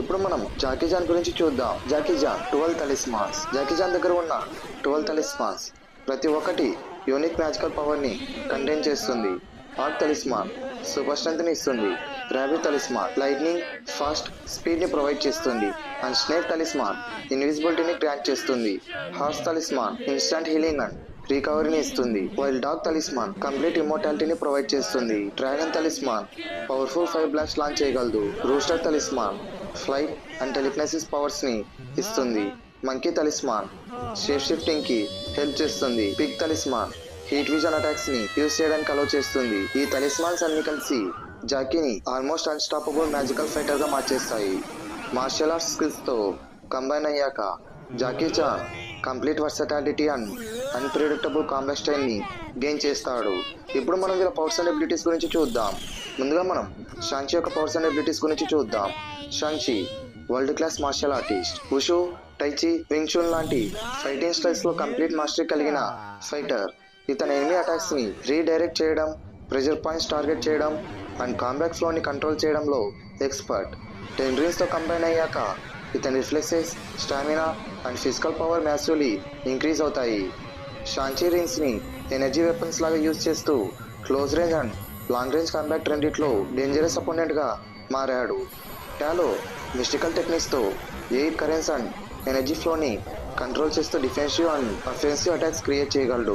ఇప్పుడు మనం Jackie Chan గురించి చూద్దాం. Jackie Chan 12 talismans. Jackie Chan దగ్గర ఉన్న 12 తలిస్మాన్స్ ప్రతి ఒక్కటి యూనిక్ మ్యాజికల్ పవర్ ని కంటైన్ చేస్తుంది. ఆర్క్ తలిస్మాన్ సూపర్ స్ట్రెంత్ ని ఇస్తుంది. Rabbit talisman lightning fast speed ని ప్రొవైడ్ చేస్తుంది. అండ్ స్నేక్ తలిస్మాన్ ఇన్విజిబిలిటీని గ్రాంట్ చేస్తుంది. Horse talisman instant healing and రికవరీని ఇస్తుంది. వైల్ డాగ్ తలిస్మాన్ కంప్లీట్ ఇమ్మోర్టాలిటీని ప్రొవైడ్ చేస్తుంది. Dragon talisman powerful fire blast launch చేయగలదు. Rooster talisman flight and telekinesis powers ని ఇస్తుంది. మంకీ తలిస్మాన్ షేప్ షిఫ్టింగ్ కి హెల్ప్ చేస్తుంది. Pig talisman heat vision attacks ని యూజ్ చేయడానికి అలౌ చేస్తుంది. ఈ తలిస్మాన్స్ అన్ని కలిసి జాకీని ఆల్మోస్ట్ అన్స్టాపబుల్ మ్యాజికల్ ఫైటర్ గా మార్చేస్తాయి. మార్షల్ ఆర్ట్స్ స్కిల్స్ తో కంబైన్ అయ్యాక Jackie Chan complete versatility and unpredictable combat style ని గెయిన్ చేస్తాడు. ఇప్పుడు మనం వీళ్ళ పవర్స్ అండ్ ఎబిలిటీస్ గురించి చూద్దాం. ముందుగా మనం షాంచి యొక్క పవర్స్ అండ్ ఎబిలిటీస్ గురించి చూద్దాం. Shang Chi world class martial artist. Wushu, tai chi, wing chun లాంటి ఫైటింగ్ స్టైల్స్ లో కంప్లీట్ మాస్టరీ కలిగిన ఫైటర్. ఇతని ఎనిమీ అటాక్స్ ని రీడైరెక్ట్ చేయడం, ప్రెజర్ పాయింట్స్ టార్గెట్ చేయడం అండ్ కాంబాట్ ఫ్లో ని కంట్రోల్ చేయడంలో ఎక్స్పర్ట్. 10 రీన్స్ తో కంబైన్ అయ్యాక ఇతని reflexes, stamina and physical power massively increase అవుతాయి. షాంచి రీన్స్ ని ఎనర్జీ వెపన్స్ లాగా యూజ్ చేస్తూ close range and long range combat రెండిట్లో డేంజరస్ అపోనెంట్ గా మారాడు. టాలో మిస్టికల్ టెక్నిక్స్ తో ఎయిర్ కరెంట్స్ అండ్ ఎనర్జీ ఫ్లోని కంట్రోల్ చేస్తూ defensive and offensive attacks create చేయగలడు.